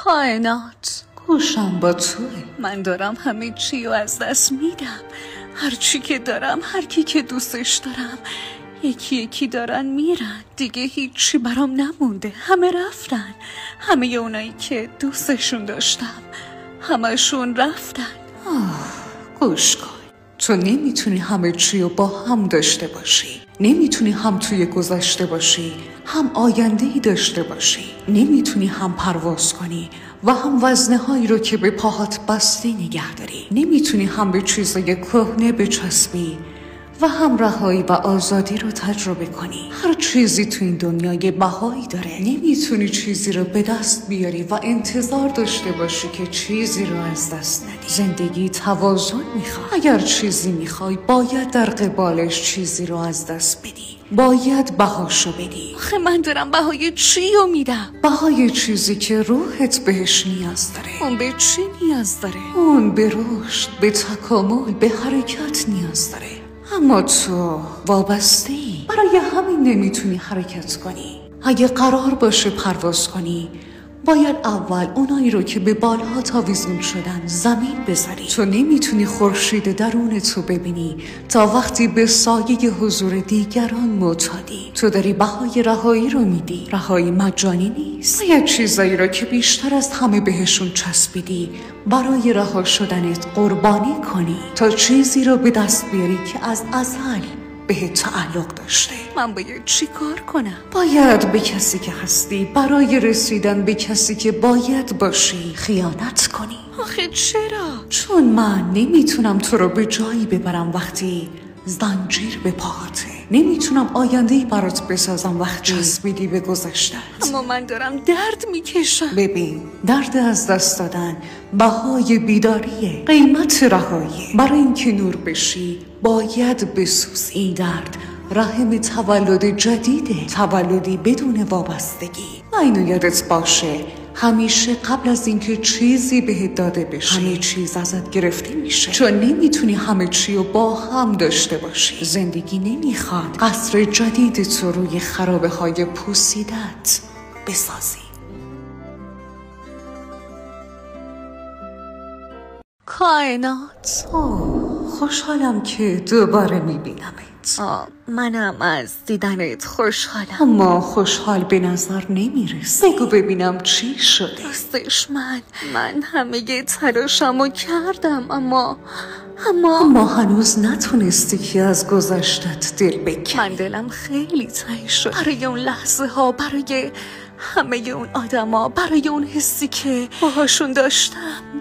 کائنات گوشم با توه. من دارم همه چی رو از دست میدم. هر چی که دارم، هر کی که دوستش دارم، یکی یکی دارن میرن. دیگه هیچی برام نمونده. همه رفتن. همه اونایی که دوستشون داشتم همشون رفتن. گوش کن، تو نمیتونی همه چی رو با هم داشته باشی. نمیتونی هم توی گذشته باشی هم آینده‌ای داشته باشی. نمیتونی هم پرواز کنی و هم وزنه هایی رو که به پاهات بستی نگه داری. نمیتونی هم به چیزای کهنه بچسبی و هم رهایی و آزادی رو تجربه کنی. هر چیزی تو این دنیا یه بهایی داره. نمیتونی چیزی رو به دست بیاری و انتظار داشته باشی که چیزی رو از دست ندی. زندگی توازن میخواد. اگر چیزی میخوای باید در قبالش چیزی رو از دست بدی. باید بهاشو بدی. آخه من دارم بهای چی رو میدم؟ بهای چیزی که روحت بهش نیاز داره. اون به چی نیاز داره؟ اون به رشد، به تکامل، به حرکت نیاز داره. اما تو وابسته‌ای. برای همین نمیتونی حرکت کنی. اگه قرار باشه پرواز کنی باید اول اونایی رو که به بالها آویزون شدن زمین بذاری. تو نمیتونی خورشید درون تو ببینی تا وقتی به سایه حضور دیگران معتادی. تو داری بهای رهایی رو میدی. رهایی مجانی نیست. باید چیزایی رو که بیشتر از همه بهشون چسبیدی برای رها شدنت قربانی کنی تا چیزی رو به دست بیاری که از ازل به تعلق داشته. من باید چی کار کنم؟ باید به کسی که هستی برای رسیدن به کسی که باید باشی خیانت کنی. آخه چرا؟ چون من نمیتونم تو رو به جایی ببرم وقتی زنجیر به پاهاته. نمیتونم آینده‌ای برات بسازم وقتی چسبیدی به گذشته‌ات. اما من دارم درد میکشم. ببین، درد از دست دادن بهای بیداریه، قیمت رهایی. برای اینکه نور بشی باید بسوزی. این درد رحم تولد جدیده، تولدی بدون وابستگی. و اینو یادت باشه همیشه قبل از اینکه چیزی بهت داده بشه همه چیز ازت گرفته میشه. چون نمیتونی همه چی رو با هم داشته باشی. زندگی نمیخواد قصر جدید تو روی خرابه های پوسیدت بسازی. کائنات خوشحالم که دوباره میبینمت. منم از دیدنت خوشحالم. اما خوشحال به نظر نمیرسی. بگو ببینم چی شده. راستش من همه تلاشمو کردم اما هنوز نتونستی که از گذشتت دل بکنی. من دلم خیلی تنگ شد برای اون لحظه ها، برای همه اون آدما، برای اون حسی که باهاشون داشتم.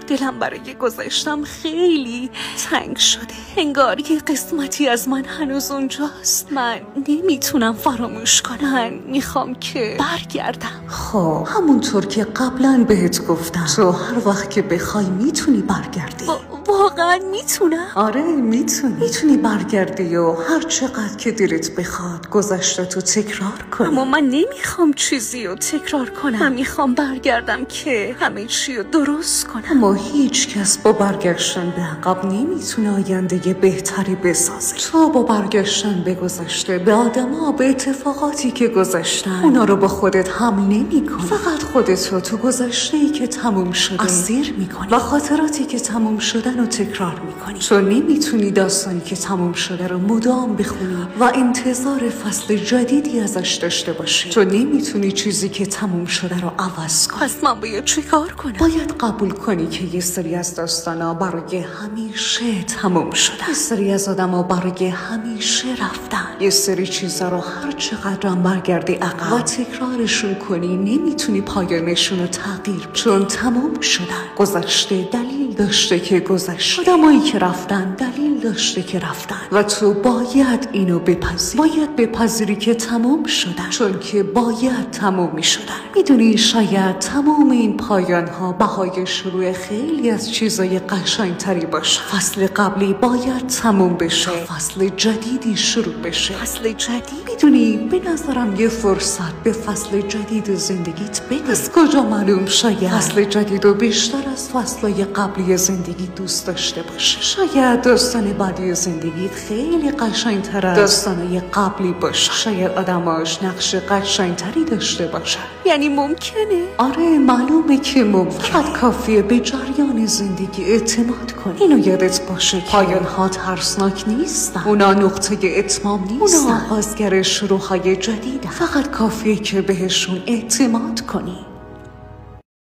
دلم برای گذشتم خیلی تنگ شده. انگار یه قسمتی از من هنوز اونجاست. من نمیتونم فراموش کنم. میخوام که برگردم. خب همونطور که قبلا بهت گفتم تو هر وقت که بخوای میتونی برگردی. واقعا میتونم؟ آره میتونی برگردی و هر چقدر که دلت بخواد گذشته‌تو تکرار کنی. اما من نمیخوام چیزی رو تکرار کنم. من میخوام برگردم که همه چی رو درست کنم. اما هیچ کس با برگشتن به عقب نمیتونه آینده بهتری بسازه. تو با برگشتن به گذشته، به آدما، به اتفاقاتی که گذشتن، اونا رو با خودت حمل نمی‌کنی. فقط خودت تو گذشته‌ای که تموم شده اسیر می‌کنی و خاطراتی که تموم شدن رو تکرار می‌کنی. تو نمیتونی داستانی که تموم شده رو مدام بخونی و انتظار فصل جدیدی ازش داشته باشی. تو نمیتونی چیزی که تموم شده رو عوض کنی. پس من باید چی کار کنم؟ باید قبول کنی که یه سری از داستانا برای همیشه تموم شدن. یه سری از آدما برای همیشه رفتن. یه سری چیزا رو هر چقدر هم برگردی عقب و تکرارشون کنی نمیتونی پایانشون رو تغییر بدی. چون تموم شدن. گذشته دلیل داشته که گذشته. آدمایی که رفتن دلیل داشته که رفتن و تو باید اینو بپذیری. باید بپذیری که تموم شدن، چون که باید تموم میشدن. میدونی شاید تمام این پایان ها بهای شروع خیلی از چیزای قشنگتری باشه. فصل قبلی باید تموم بشه، فصل جدیدی شروع بشه. فصل جدید؟ میدونی به نظرم یه فرصت به فصل جدید زندگیت بده. از کجا معلوم شاید فصل جدید رو بیشتر از فصلای قبلی زندگی دوست داشته باشه. شاید داستان بعدی زندگیت خیلی قشنگ‌تر از داستانای قبلی باشه. شاید آدماش نقش قشنگ‌تری داشته باشن. یعنی ممکنه؟ آره معلومه که ممکنه. فقط کافیه به جریان زندگی اعتماد کنی. اینو یادت باشه که پایان‌ها ترسناک نیستن. اونا نقطه اتمام نیستن. اونا آغازگر شروع‌های جدیدن. فقط کافیه که بهشون اعتماد کنی.